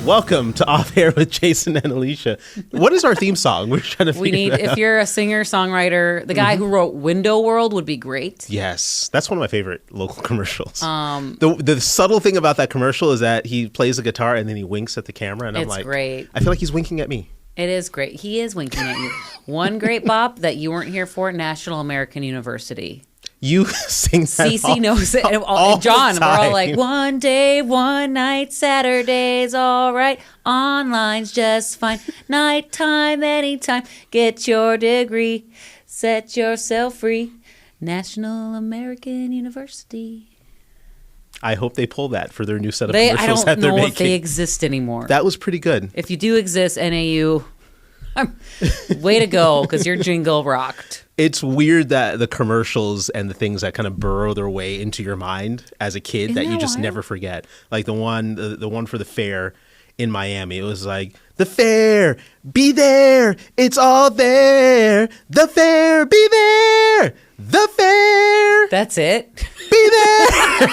Welcome to Off-Air with Jason and Alicia. What is our theme song? We're trying to figure that out. If you're a singer-songwriter, the guy who wrote Window World would be great. Yes, that's one of my favorite local commercials. The subtle thing about that commercial is that he plays the guitar and then he winks at the camera, and I'm like, great. I feel like he's winking at me. It is great. He is winking at you. One great bop that you weren't here for, National American University. You sing that Cece knows it. all John, the we're all time. like, one day, one night, Saturday's all right. Online's just fine. Nighttime, anytime. Get your degree. Set yourself free. National American University. I hope they pull that for their new set of commercials that they're making. I don't know if they exist anymore. That was pretty good. If you do exist, NAU, way to go, because your jingle rocked. It's weird that the commercials and the things that kind of burrow their way into your mind as a kid that you just never forget. Like the one for the fair in Miami. It was like, the fair, be there, it's all there. The fair, be there. The fair. That's it. Be there.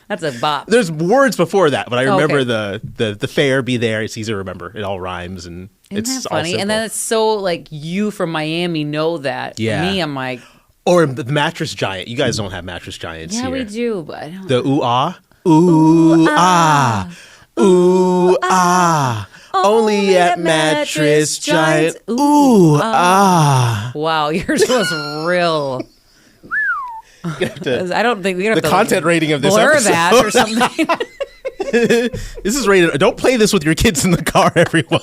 That's a bop. There's words before that, but I remember the fair, be there. It's easy to remember. It all rhymes, and Isn't it's that funny? all And then it's so like you from Miami know that. Yeah. Me, I'm like, or the mattress giant. You guys don't have mattress giants yeah, here. we do, but I don't. The ooh-ah. Ooh-ah. Ooh-ah. Only at Mattress Giant. Ooh-ah. Wow, yours was real. I don't think we're gonna have the to content rating of this blur episode. that or something. This is rated. Don't play this with your kids in the car, everyone.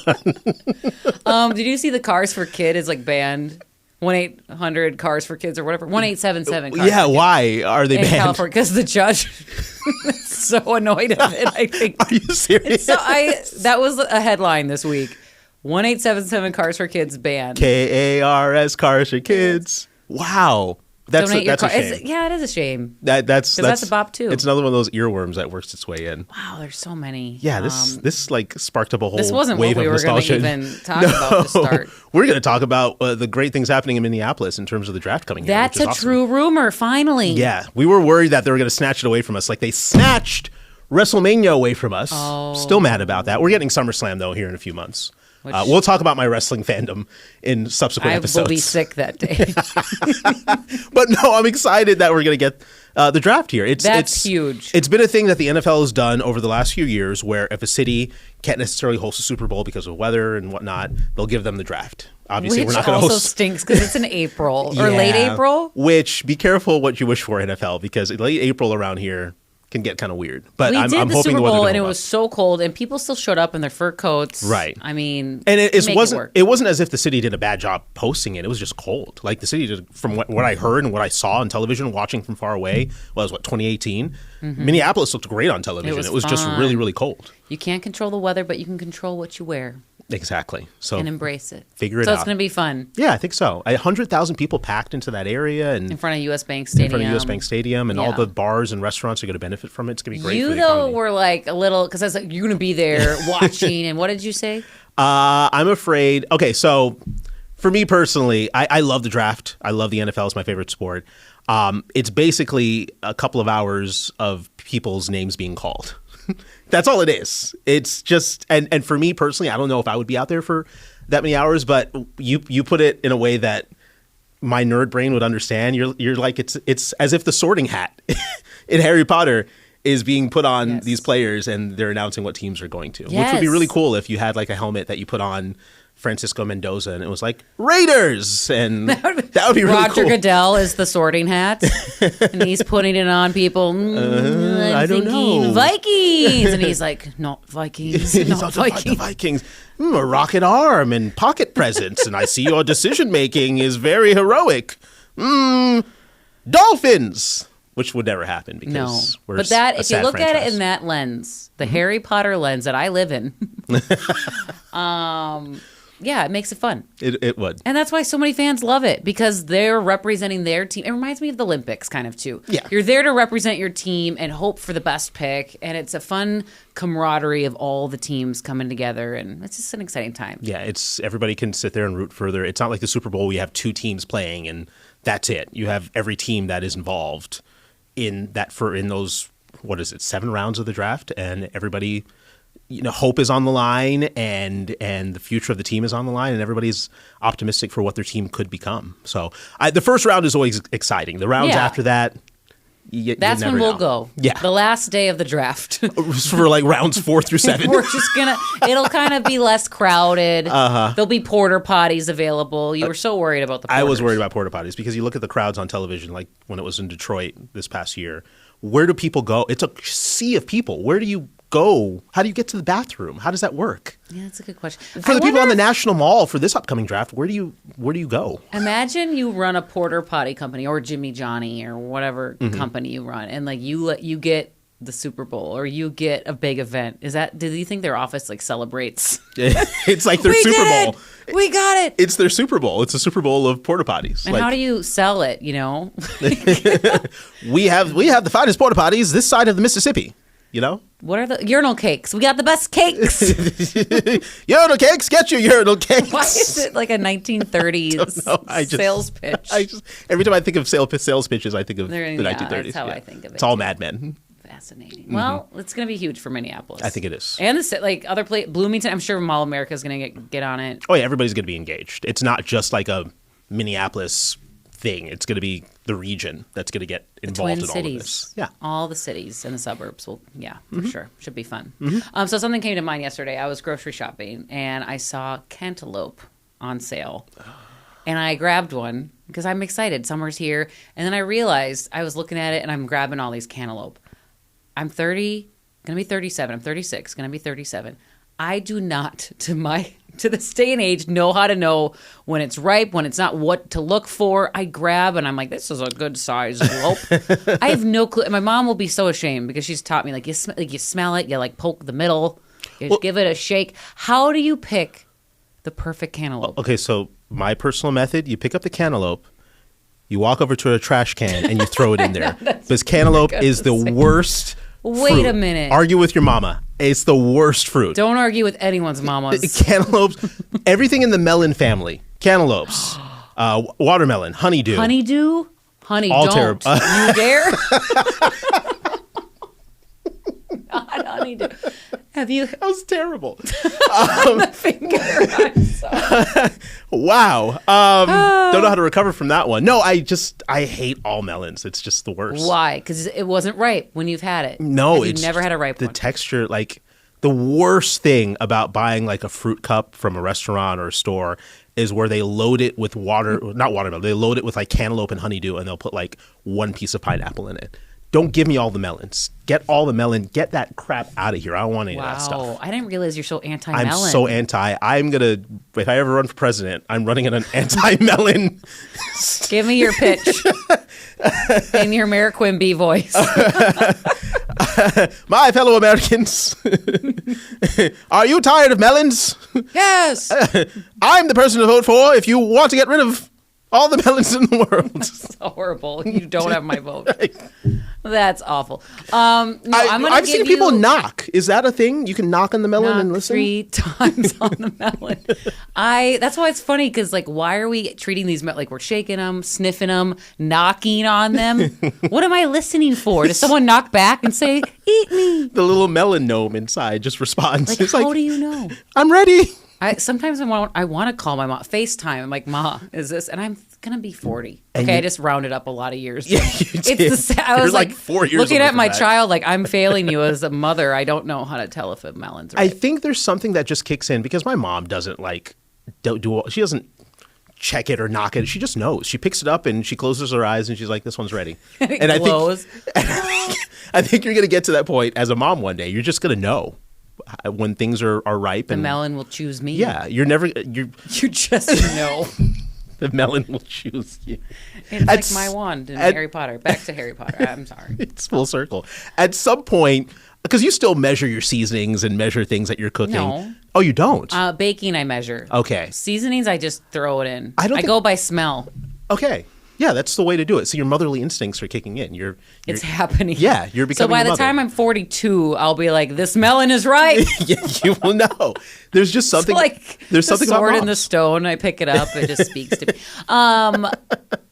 Did you see the Cars for Kid is like banned? 1-800 Cars for Kids or whatever. 1877. Cars Yeah, for Kids. why are they In banned? California, because the judge is so annoyed of it. I think. Are you serious? That was a headline this week. 1877 Cars for Kids banned. KARS Cars for Kids. Wow. That's Donate your car. a shame. It is a shame. That's a bop too. It's another one of those earworms that works its way in. Wow, there's so many. Yeah, this like sparked up a whole This wasn't wave what we of were going to nostalgia. even talk about to start. We're going to talk about the great things happening in Minneapolis in terms of the draft coming here. That's which is a awesome. true rumor, finally. Yeah, we were worried that they were going to snatch it away from us. Like they snatched WrestleMania away from us. Oh. Still mad about that. We're getting SummerSlam though here in a few months. We'll talk about my wrestling fandom in subsequent episodes. I will be sick that day. But no, I'm excited that we're going to get the draft here. It's huge. It's been a thing that the NFL has done over the last few years where if a city can't necessarily host a Super Bowl because of weather and whatnot, they'll give them the draft. Obviously, Which we're not going to also host. stinks because it's in April or late April. Which, be careful what you wish for, NFL, because late April around here can get kind of weird. But We I'm did the hoping Super the weather Bowl don't and it hold was up. so cold and people still showed up in their fur coats. Right. I mean, And it make wasn't. work. It wasn't as if the city did a bad job posting it. It was just cold. Like the city did, from what I heard and what I saw on television, watching from far away, was 2018. Minneapolis looked great on television. It It was was just fun. really, really cold. You can't control the weather, but you can control what you wear Exactly. So and embrace it. figure it So out. it's going to be fun. Yeah, I think so. 100,000 people packed into that area and In front of U.S. Bank Stadium. in front of U.S. Bank Stadium, and all Yeah. the bars and restaurants are going to benefit from it. It's going to be great. You, for the though, economy. were like a little, because I was like, you're going to be there watching. And what did you say? I'm afraid. Okay, so for me personally, I love the draft. I love the NFL. It's my favorite sport. It's basically a couple of hours of people's names being called. That's all it is. It's just, and for me personally, I don't know if I would be out there for that many hours, but you put it in a way that my nerd brain would understand. You're like, it's as if the Sorting Hat in Harry Potter is being put on these players and they're announcing what teams are going to, which would be really cool if you had like a helmet that you put on Francisco Mendoza and it was like Raiders, and that would be really Roger cool. Goodell is the Sorting Hat, and he's putting it on people. I don't know. Vikings, and he's like, not Vikings, He's not not the Vikings. Vikings. A rocket arm and pocket presents, and I see your decision making is very heroic. Dolphins, which would never happen because No, we're but that a if you sad look at it franchise. in that lens, the Harry Potter lens that I live in, yeah, it makes it fun. It would. And that's why so many fans love it, because they're representing their team. It reminds me of the Olympics kind of too. Yeah. You're there to represent your team and hope for the best pick. And it's a fun camaraderie of all the teams coming together. And it's just an exciting time. Yeah, it's everybody can sit there and root further. It's not like the Super Bowl. We have two teams playing and that's it. You have every team that is involved in those, what is it, 7 rounds of the draft, and everybody hope is on the line, and the future of the team is on the line, and everybody's optimistic for what their team could become. So the first round is always exciting. The rounds after that, that's when we'll go. Yeah, the last day of the draft for like rounds 4 through 7. We're just it'll kind of be less crowded. There'll be porta potties available. You were so worried about the porters. I was worried about porta potties because you look at the crowds on television, like when it was in Detroit this past year. Where do people go? It's a sea of people. Where do you go? How do you get to the bathroom? How does that work? Yeah, that's a good question. For the people on the National Mall for this upcoming draft, where do you go? Imagine you run a porter potty company or Jimmy Johnny or whatever company you run, and like you get the Super Bowl or you get a big event. Do you think their office like celebrates? It's like their Super Bowl. We got it. It's their Super Bowl. It's a Super Bowl of porta potties. And how do you sell it? We have the finest porta potties this side of the Mississippi. What are the urinal cakes? We got the best cakes. Urinal cakes, get your urinal cakes. Why is it like a 1930s sales pitch? Every time I think of sales pitches, I think of the 1930s. That's how I think of it. It's all Mad Men. Fascinating. Well, it's going to be huge for Minneapolis. I think it is. And other Bloomington. I'm sure Mall America is going to get on it. Oh yeah, everybody's going to be engaged. It's not just like a Minneapolis thing. It's going to be the region that's going to get involved in all of this. Yeah, all the cities and the suburbs will. Yeah, for sure. Should be fun. So something came to mind yesterday. I was grocery shopping and I saw cantaloupe on sale, and I grabbed one because I'm excited. Summer's here, and then I realized I was looking at it and I'm grabbing all these cantaloupe. I'm 30, going to be 37. I'm 36, going to be 37. I do not, to this day and age, know how to know when it's ripe, when it's not, what to look for. I grab and I'm like, this is a good size lope. I have no clue. And my mom will be so ashamed because she's taught me, like, you smell it, you like poke the middle, you give it a shake. How do you pick the perfect cantaloupe? Okay, so my personal method, you pick up the cantaloupe, you walk over to a trash can and you throw it in there. Because cantaloupe is the worst Wait a minute. Argue with your mama. It's the worst fruit. Don't argue with anyone's mamas. Cantaloupes, everything in the melon family. Cantaloupes, watermelon, honeydew. Honeydew? Honey, all don't. Terrible. You dare? Not honeydew. Have you? That was terrible. The finger. I'm sorry. Wow. Don't know how to recover from that one. No, I hate all melons. It's just the worst. Why? Because it wasn't ripe when you've had it. No, you've never had a ripe one. The texture, like the worst thing about buying like a fruit cup from a restaurant or a store is where they load it with not watermelon. They load it with like cantaloupe and honeydew, and they'll put like one piece of pineapple in it. Don't give me all the melons. Get all the melon. Get that crap out of here. I don't want any of that stuff. Wow. I didn't realize you're so anti-melon. I'm so anti. If I ever run for president, I'm running an anti-melon. Give me your pitch in your Mayor Quimby voice. My fellow Americans, are you tired of melons? Yes. I'm the person to vote for if you want to get rid of all the melons in the world. That's horrible. You don't have my vote. That's awful. I'm I've seen people knock. Is that a thing? You can knock on the melon and listen? 3 times on the melon. That's why it's funny, because like, why are we treating these like we're shaking them, sniffing them, knocking on them? What am I listening for? Does someone knock back and say, "Eat me"? The little melon gnome inside just responds. Like, how do you know? I'm ready. Sometimes I want to call my mom, FaceTime. I'm like, Ma, is this? And I'm gonna be 40. Okay, I just rounded up a lot of years. Yeah, you did. I was like 4 years looking at my child, like, I'm failing you as a mother. I don't know how to tell if a melon's right. I think there's something that just kicks in because my mom doesn't she doesn't check it or knock it. She just knows. She picks it up and she closes her eyes and she's like, this one's ready. And I think you're gonna get to that point as a mom one day. You're just gonna know when things are ripe. The melon will choose me. Yeah, you just know. The melon will choose you. It's like my wand in Harry Potter. Back to Harry Potter. I'm sorry. It's full circle. At some point, because you still measure your seasonings and measure things that you're cooking. No. Oh, you don't? Baking, I measure. Okay. Seasonings, I just throw it in. I go by smell. Okay. Yeah, that's the way to do it. So your motherly instincts are kicking in. It's happening. Yeah, you're becoming. So by the time I'm 42, I'll be like, this melon is right. Yeah, you will know. There's just something. There's something about sword in the stone. I pick it up. It just speaks to me.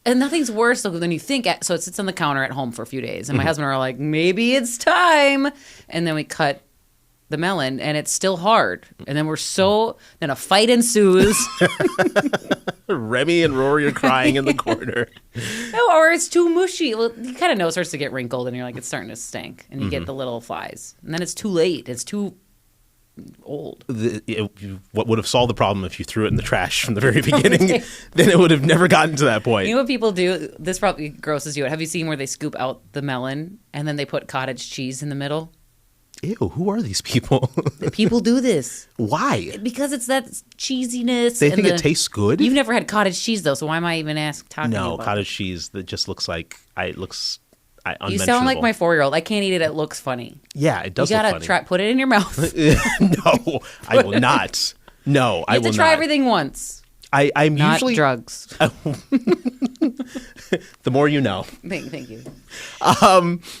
And nothing's worse than you think. So it sits on the counter at home for a few days, and my husband are like, maybe it's time. And then we cut the melon, and it's still hard. And then then a fight ensues. Remy and Rory are crying in the corner. No, or it's too mushy. Well, you kind of know it starts to get wrinkled, and you're like, it's starting to stink, and you get the little flies. And then it's too late. It's too old. What would have solved the problem if you threw it in the trash from the very beginning? Then it would have never gotten to that point. You know what people do? This probably grosses you out. Have you seen where they scoop out the melon and then they put cottage cheese in the middle? Ew, who are these people? People do this. Why? Because it's that cheesiness. They think it tastes good? You've never had cottage cheese, though, so why am I even talking No, about cottage cheese that just looks like unmentionable. You sound like my 4-year-old. I can't eat it. It looks funny. Yeah, it does You look gotta funny. put it in your mouth. No, I will not. No, I will not. You have to try everything once. I'm Not usually drugs. The more you know. Thank you.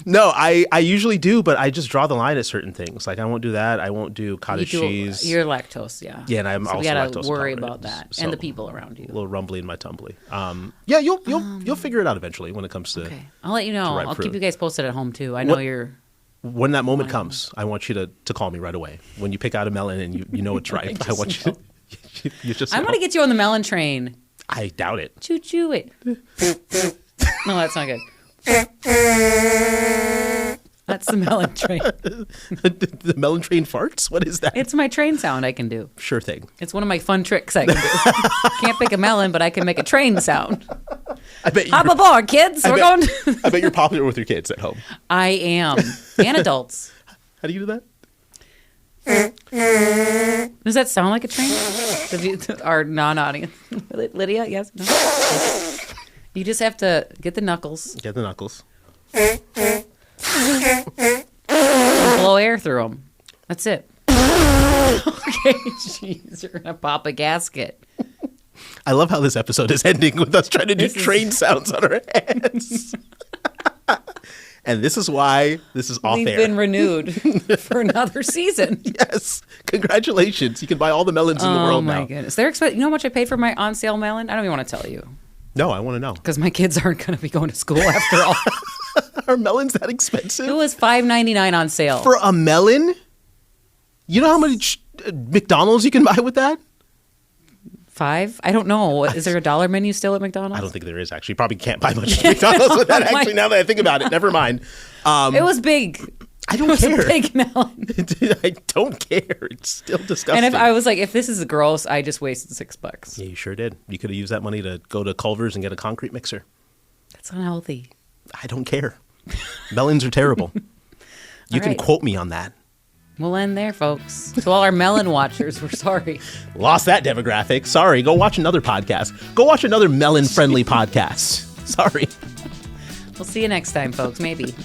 No, I usually do, but I just draw the line at certain things. Like I won't do that. I won't do cottage cheese. You're lactose, yeah. Yeah, and I'm so also we gotta lactose worry intolerant, about that so and the people around you. A little rumbly in my tumbly. Yeah, you'll figure it out eventually when it comes to. Okay, I'll let you know. ripe I'll fruit. keep you guys posted at home too. I know you're. When that moment comes, I want you to call me right away. When you pick out a melon and you know it's ripe, I want you to. You just. I'm gonna get you on the melon train. I doubt it. Choo choo it. No, that's not good. That's the melon train. The melon train farts? What is that? It's my train sound I can do. Sure thing. It's one of my fun tricks I can do. Can't pick a melon, but I can make a train sound. I bet Hop aboard, kids. We're going. I bet you're popular with your kids at home. I am. And adults. How do you do that? Does that sound like a train? Our non-audience. Lydia, yes? No? You just have to get the knuckles. Get the knuckles. And blow air through them. That's it. Okay, jeez, you're going to pop a gasket. I love how this episode is ending with us trying to do train sounds on our heads. And this is why this is off-air. We've been renewed for another season. Yes. Congratulations. You can buy all the melons in the world now. Oh, my goodness. You know how much I paid for my on-sale melon? I don't even want to tell you. No, I want to know. Because my kids aren't going to be going to school after all. Are melons that expensive? It was $5.99 on sale. For a melon? You know how much McDonald's you can buy with that? 5? I don't know. Is there a dollar menu still at McDonald's? I don't think there is, actually. You probably can't buy much at McDonald's with that, actually, now that I think about it. Never mind. It was big. I don't care. It was a big melon. I don't care. It's still disgusting. And if this is gross, I just wasted $6. Yeah, you sure did. You could have used that money to go to Culver's and get a concrete mixer. That's unhealthy. I don't care. Melons are terrible. You can right. quote me on that. We'll end there, folks. To all our melon watchers, we're sorry. Lost that demographic. Sorry. Go watch another podcast. Go watch another melon-friendly podcast. Sorry. We'll see you next time, folks. Maybe.